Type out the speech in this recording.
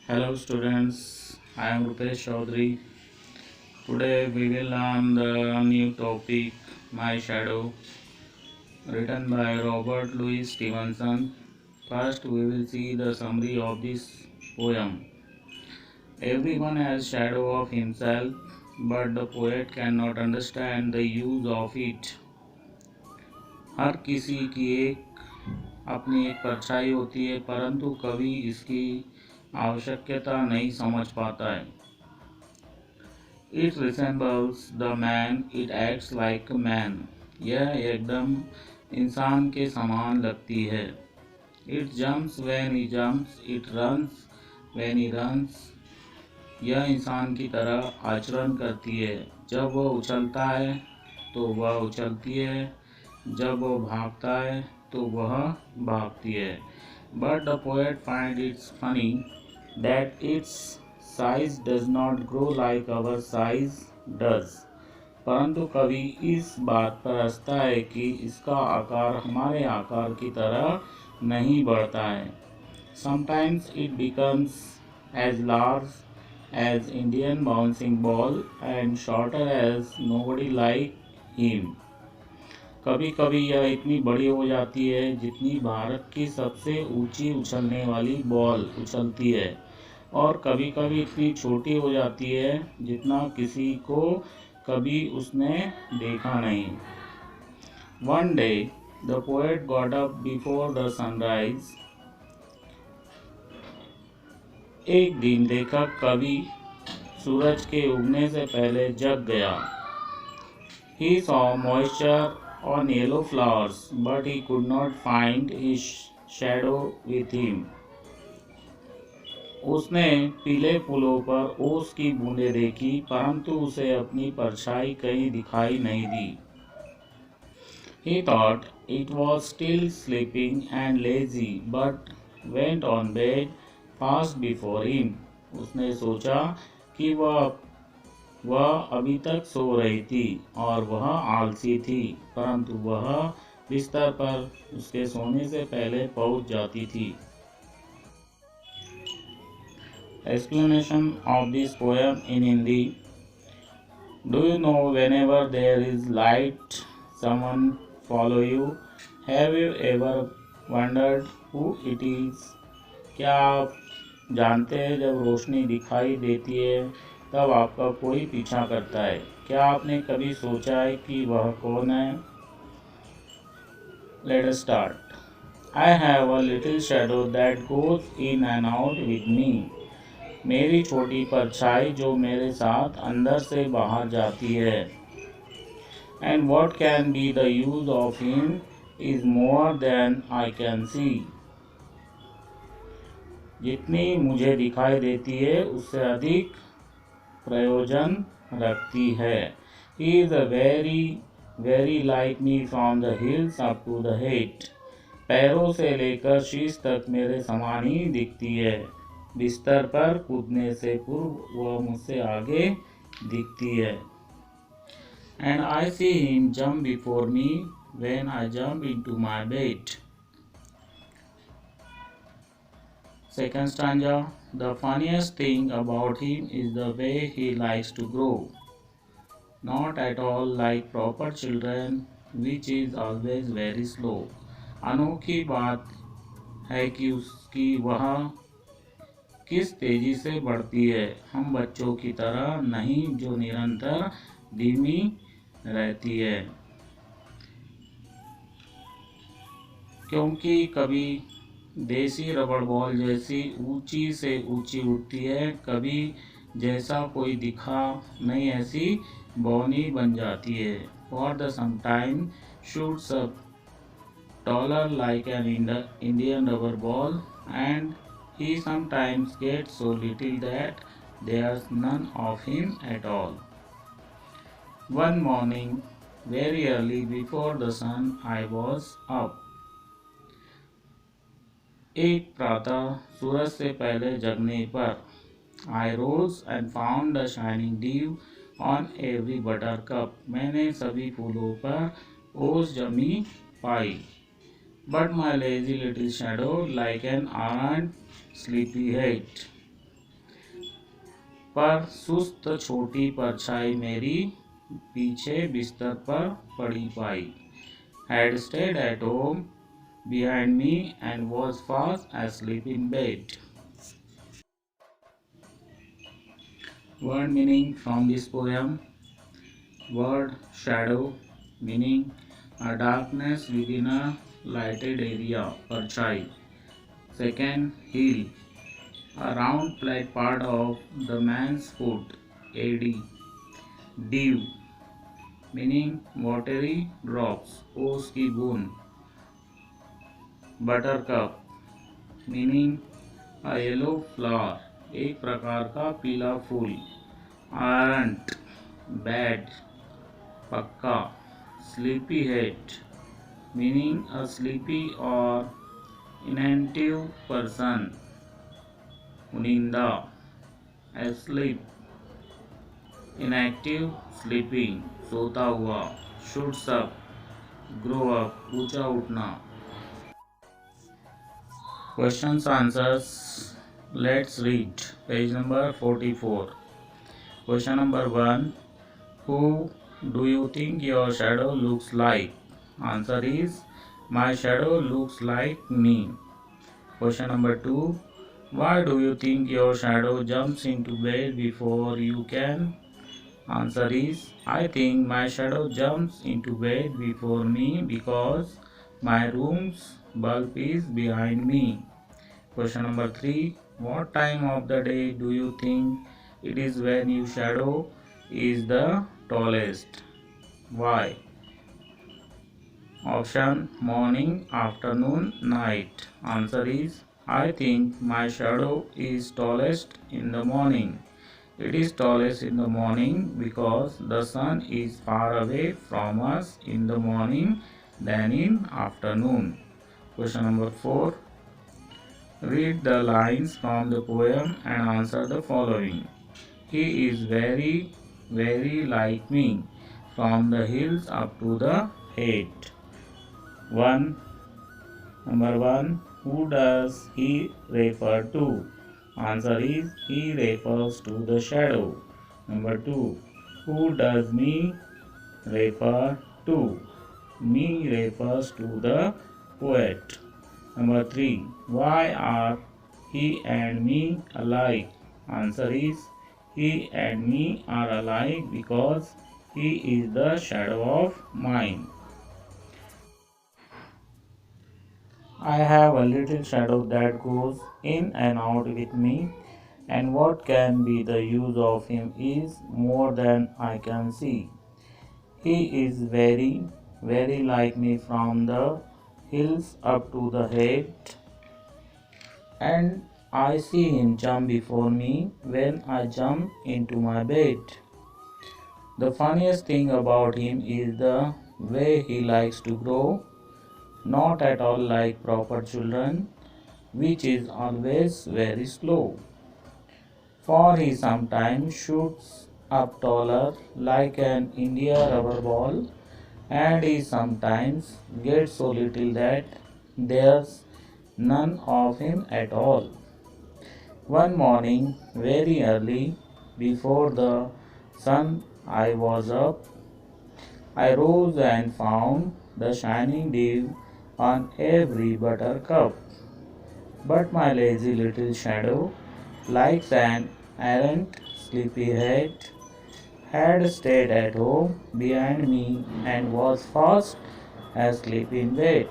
Hello students, I am Rupesh Chaudhary. Today we will learn the new topic My Shadow, written by Robert Louis Stevenson. First we will see the summary of this poem. Everyone has shadow of himself, but the poet cannot understand the use of it. हर किसी की अपनी एक परछाई होती है, परंतु कभी इसकी आवश्यकता नहीं समझ पाता है. It resembles the man, it acts like a man. यह एकदम इंसान के समान लगती है. It jumps when he jumps, it runs when he runs. यह इंसान की तरह आचरण करती है. जब वह उछलता है तो वह उछलती है, जब वह भागता है तो वह भागती है. But the poet finds it funny that its size does not grow like our size does. परंतु कवि इस बात पर हंसता है कि इसका आकार हमारे आकार की तरह नहीं बढ़ता है. Sometimes it becomes as large as Indian bouncing ball and shorter as nobody like him. कभी कभी यह इतनी बड़ी हो जाती है जितनी भारत की सबसे ऊंची उछलने वाली बॉल उछलती है, और कभी कभी इतनी छोटी हो जाती है जितना किसी को कभी उसने देखा नहीं. One day the poet got up before the sunrise. एक दिन लेखक कवि सूरज के उगने से पहले जग गया. He saw moisture on yellow flowers, but he could not find his shadow with him. उसने पीले फूलों पर ओस की बूंदें देखी, परंतु उसे अपनी परछाई कहीं दिखाई नहीं दी. He thought it was still sleeping and lazy, but went on bed fast before him. उसने सोचा कि वह अभी तक सो रही थी और वह आलसी थी, परंतु वह बिस्तर पर उसके सोने से पहले पहुंच जाती थी. Explanation of this poem in Hindi. Do you know whenever there is light, someone follow you? Have you ever wondered who it is? क्या आप जानते हैं जब रोशनी दिखाई देती है तब आपका कोई पीछा करता है? क्या आपने कभी सोचा है कि वह कौन है? Let us start. I have a little shadow that goes in and out with me. मेरी छोटी परछाई जो मेरे साथ अंदर से बाहर जाती है. And what can be the use of him is more than I can see. जितनी मुझे दिखाई देती है उससे अधिक प्रयोजन रखती है. He is a very like me from the heels up to the head. पैरों से लेकर शीश तक मेरे समान ही दिखती है. बिस्तर पर कूदने से पूर्व वह मुझसे आगे दिखती है. And I see him jump before me when I jump into my bed. Second stanza. The funniest thing about him is the way he likes to grow. Not at all like proper children, which is always very slow. अनोखी बात है कि उसकी वह किस तेजी से बढ़ती है, हम बच्चों की तरह नहीं जो निरंतर धीमी रहती है. क्योंकि कभी देसी रबड़ बॉल जैसी ऊंची से ऊंची उठती है, कभी जैसा कोई दिखा नहीं ऐसी बौनी बन जाती है. For the sometime shoots up taller like an Indian rubber ball, and he sometimes gets so little that there's none of him at all. One morning, very early before the sun, I was up. एक प्रातः सूरज से पहले जगने पर I rose and found the shining dew on every buttercup. मैंने सभी फूलों पर ओस जमी पाई. But my lazy little shadow like an errant sleepyhead. पर सुस्त छोटी परछाई मेरी पीछे बिस्तर पर पड़ी पाई। Had stayed at home behind me and was fast asleep in bed. Word meaning from this poem. Word shadow meaning a darkness within a lighted area, परछाई. Second, heel, a round flat part of the man's foot, AD. Dew meaning watery drops, ओस की बूंद. Buttercup meaning a yellow flower, एक प्रकार का पीला फूल. Aren't bad, पक्का. Sleepy head meaning a sleepy or inattentive person, उनिंदा. Asleep, inactive, sleeping, सोता हुआ. Shoots up, grow up, ऊंचा उठना. Questions answers. Let's read page number 44. Question number 1. Who do you think your shadow looks like? Answer is my shadow looks like me. Question number 2. Why do you think your shadow jumps into bed before you can? Answer is I think my shadow jumps into bed before me because my room's bulb is behind me. Question number 3. What time of the day do you think it is when your shadow is the tallest? Why? Option morning, afternoon, night. Answer is I think my shadow is tallest in the morning. It is tallest in the morning because the sun is far away from us in the morning than in afternoon. Question number 4. Read the lines from the poem and answer the following. He is very, very like me, from the heels up to the head. 1. Number 1. Who does he refer to? Answer is he refers to the shadow. Number 2. Who does me refer to? Me refers to the poet. Number 3. Why are he and me alike? Answer is he and me are alike because he is the shadow of mine. I have a little shadow that goes in and out with me, and what can be the use of him is more than I can see. He is very, very like me from the heels up to the head, and I see him jump before me when I jump into my bed. The funniest thing about him is the way he likes to grow, not at all like proper children, which is always very slow. For he sometimes shoots up taller like an India rubber ball, and he sometimes gets so little that there's none of him at all. One morning, very early, before the sun I was up, I rose and found the shining dew on every buttercup. But my lazy little shadow, like an errant sleepyhead, had stayed at home behind me and was fast asleep in bed.